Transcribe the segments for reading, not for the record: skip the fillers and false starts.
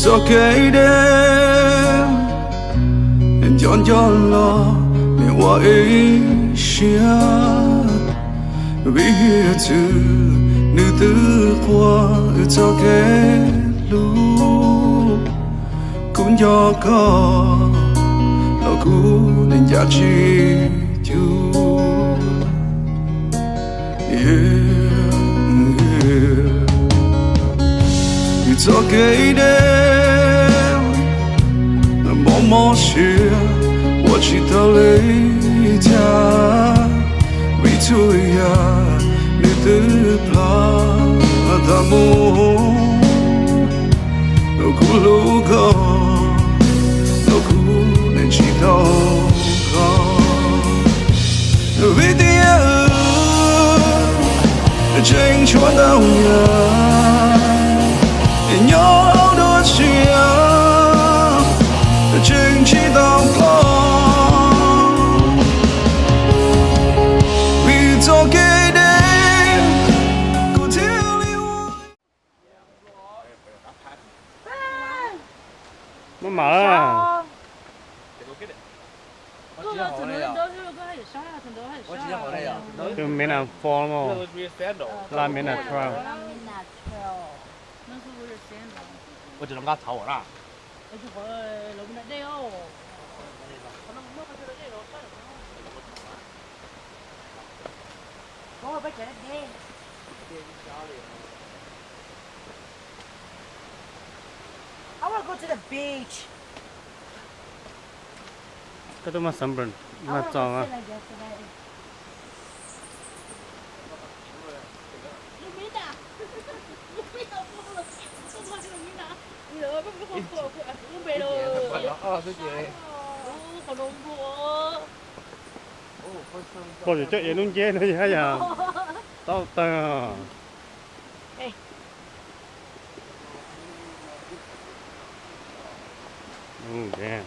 okay then and John lo me wa asia be here to nữ tư qua it's okay lu cũng do có ở cũ nên giá trị chú It's okay then more shit what she tell later we to ya nữ tư pla ta mo no culo go no cu nên chỉ đâu go vì dia tranh chúa đâu ya nhớ đôi chia tranh chỉ đâu có vì cho cái đêm cô thiếu yêu nó mở cái miền Nam formal là miền Nam trail 我只能给他炒我了。I want to go to the beach. cái đó mà sunburn mà tròn à có gì chơi luôn chơi nữa hả giờ tao tao damn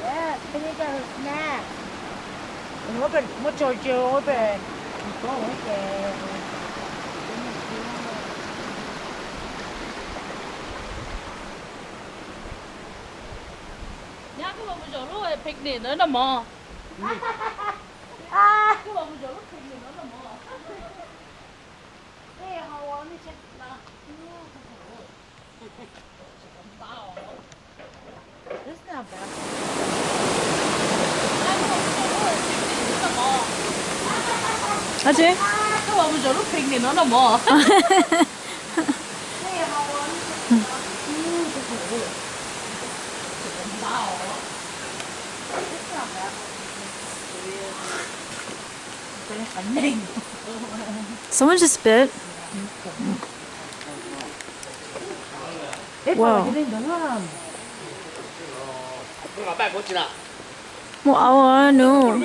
Yeah, vinegar is snack. And we're going to charge you over. Go okay. Nhá cái bọn mình chỗ lúc này picnic nữa là mò. Ah! Cái bọn mình chỗ lúc picnic nữa là mò. Hey, how are you? This is not bad. Hả chị? Cái bọn mình chỗ lúc picnic nữa là mò. Hey, how are you? Someone just spit. Wow. Một hour no.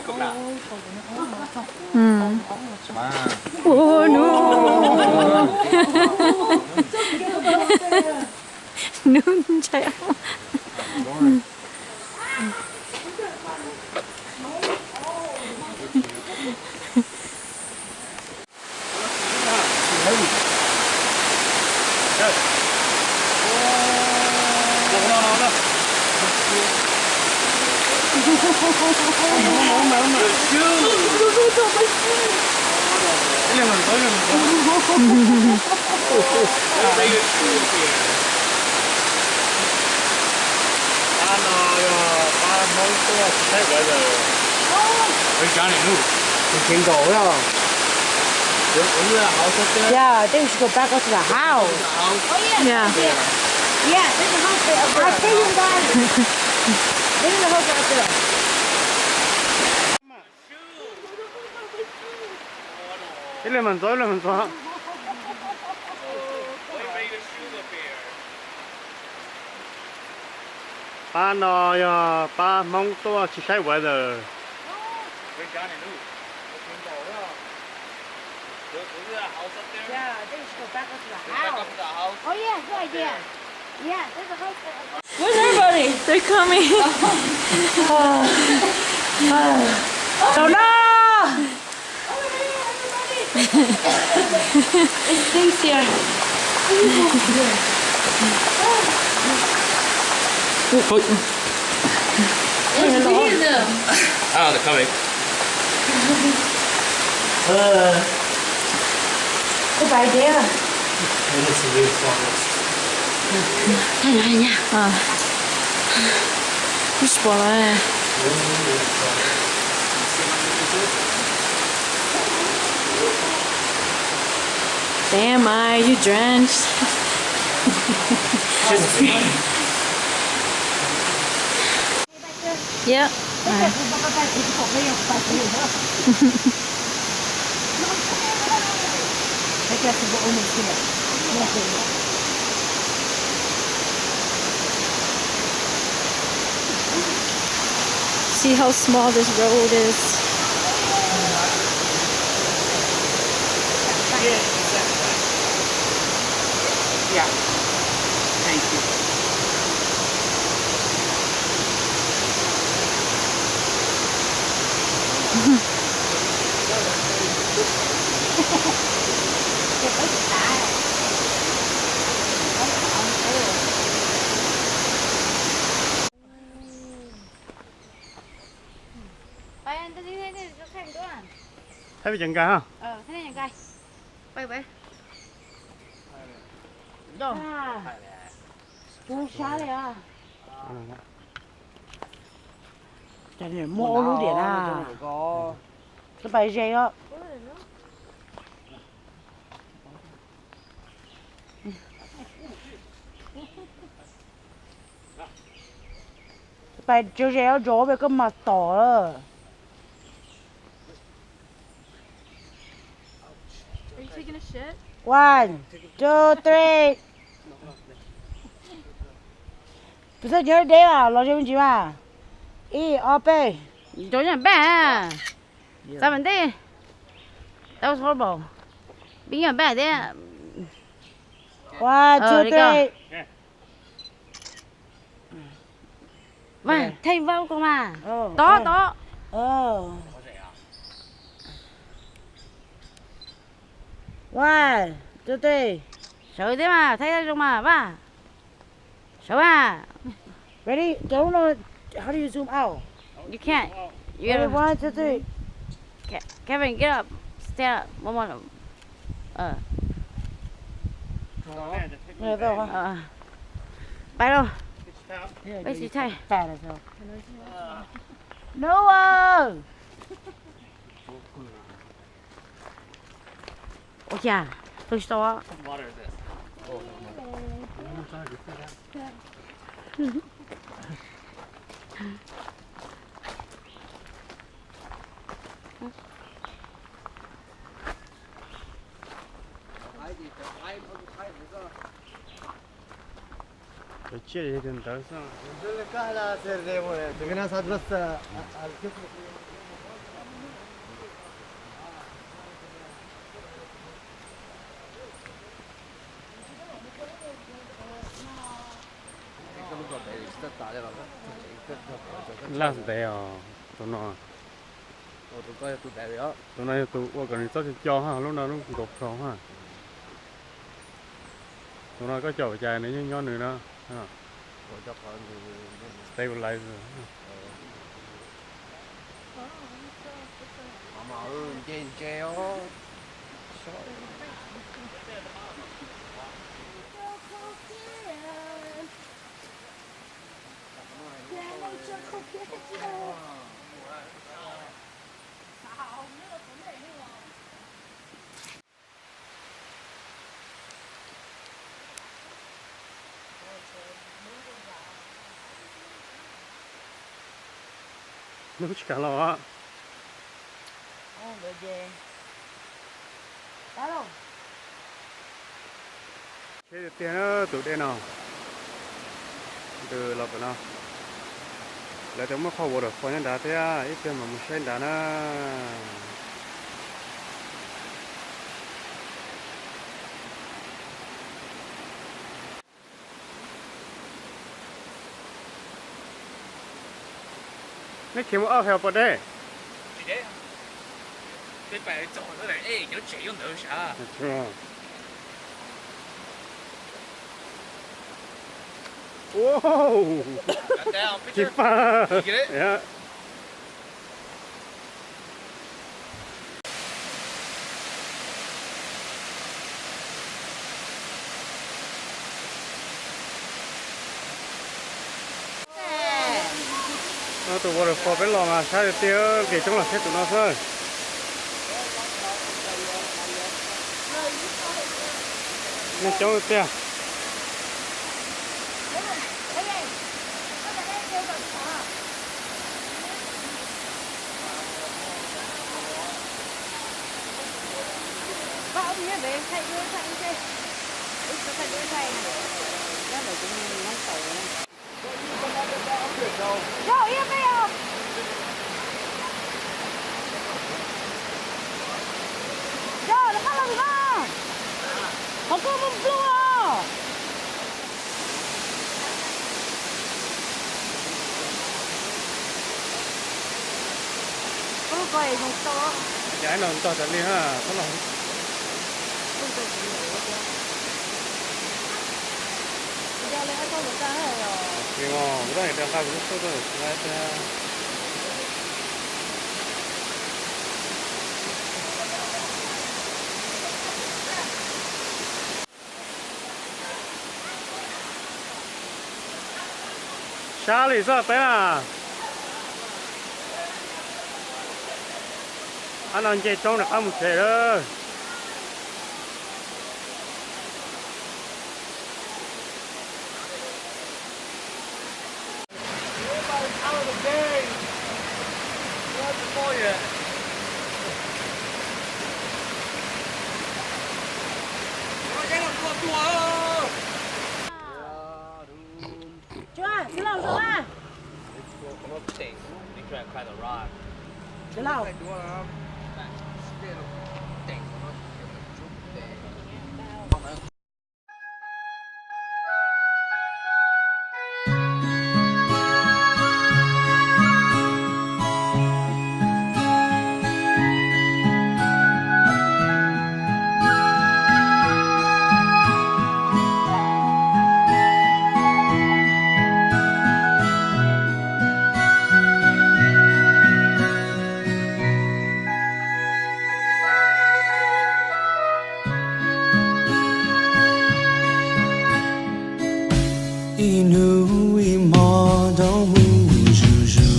Oh no. Noon chạy. Yeah, I think we should go back up to the house. Yeah. Yeah, there's a house there. I'll tell you guys. There's a house out there. 이러면 써. ba nò ba mong to chỉ sai weather Yeah, I think we should go back up to the house. Oh yeah, good idea. Yeah, there's a house there. Where's everybody? They're coming. Oh no! It stinks here. Let's see them. Ah, they're coming. Goodbye, dear. Which one? Damn, you drenched. Yep. See how small this road is. Yeah. Thank you. Bay anh ta đi thế này cho xem đó à? Thấy bị chừng cả không? Thế này coi. Bay bay. Đâu? Ủa sao vậy à? Chả để mô luôn điện à. Cái bài dây á. Bài chơi dây á gió về cái mặt tỏ rồi. Are you taking a shit? 1, 2, 3.不是你对啊，老兄弟嘛。1, 2, 3. Chỗ nhà ba. Sao vấn đề? Đâu thôi bộ. Bây giờ ba thế. 1, 2, đi con. 3. Vâng, thay vào con mà. Ờ. Tó. Ờ. 1, 2, 3. Sợ thế mà, thay ra trong mà, ba. Sợ à? Ready? Don't know. How do you zoom out? You can't. You Ready? gotta, 1, 2, 3. Kevin, get up. Stand up. One more. Này đâu hả? Bay đâu? Here, Bay you chỉ thay. Bad as hell. Noah! Ôi chà, tôi to. Water is this. C'è di andare, sono. Là thế à, tụi nó tụi này tụi qua gần đó cho ha, lúc nào nó cũng gục không ha. Tụi nó có chậu dài này nhưng nhỏ nữa đó, ha. Stabilizer. Nó chỉ cả lo á. Được gì? Đó đâu? Cái tiền nó tụi đây nào. Từ lọc nào. Lại tụi nó khâu được coi nhân đá thế à, ít tiền mà một sen đá nó. 你听我二号不得？几点？你白做出来，哎，有这有那啥。是吗？哦，几番呀！tụi bọn phò bên lò mà sao tiêu để trong là hết tụi nó thôi. Nên trong tiêu. Có ông nhớ về thay đứa thay đi. Thay đứa thay. Đó là cũng nóng tàu này. Rồi yên đi không? Rồi nó làm gì không có một lúa. Có coi không to. Giải nó to thật đi ha, có lòng. Giờ lấy con được ra rồi. Thì ngon, cái này đang khai cũng tốt rồi, ngay ra. Sao lý do bé à? Anh ăn chơi trong được ăn một thể đó. Chưa, cứ lâu rồi à? Cứ lâu. Inui mò đau hu ru ru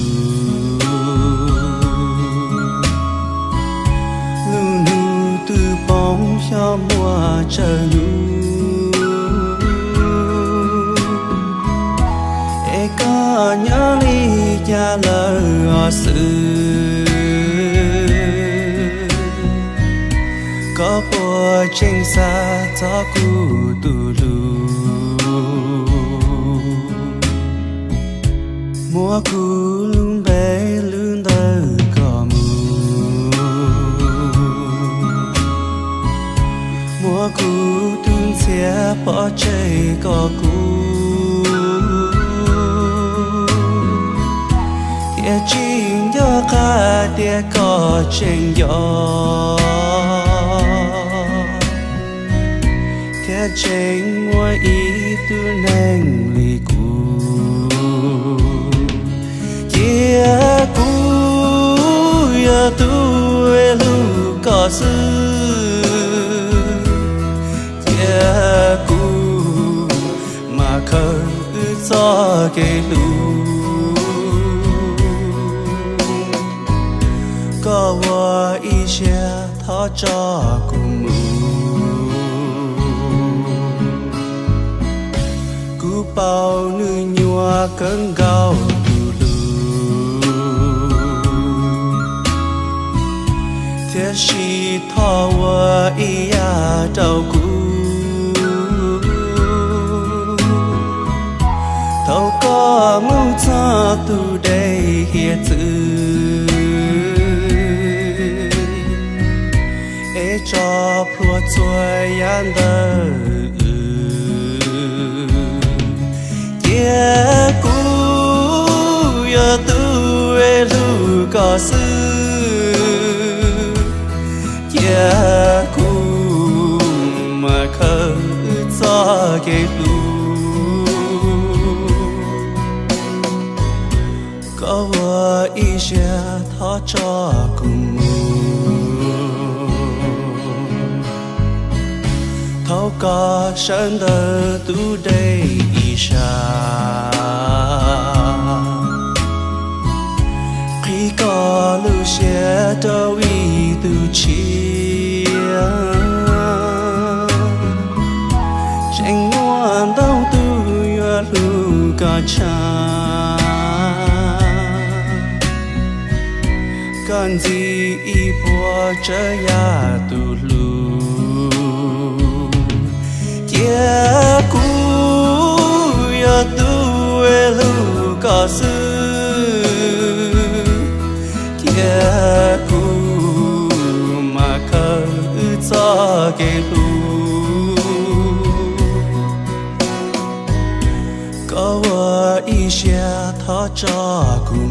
lu nu từ bóng cho mùa trời lu e có nhớ ly cha lời sự có bùa trên xa cho cu tu lu mùa cũ luôn bé luôn đời có mùa cũ tương xe bỏ chơi có cũ địa chính do cả địa có trên gió địa chính mỗi ý tu neng lì cũ kia cũ ya tu lu có sư kia cũ mà khơi gió cái lu có qua ý xe thọ cho cùng cú bao nữ nhua cơn gạo thiết sĩ thọ qua ý ya trâu cú thâu có mưu cho tu đây hiện tự e cho phua chuối yan đời kia cú ya tu e có sư kia cũ mà khơi gió cái lu có vợ ý sẽ thọ cho cùng thấu có sân đời tu đây ý xa khi có lưu sẽ đâu ý tu chia tranh ngoan đâu tu yêu lưu cả cha cần gì ý bỏ trở ya tu lu kia cũ ya tu lu có sư kia cũ mà khơi gió cái lu có vợ ý sẽ thọ cho cùng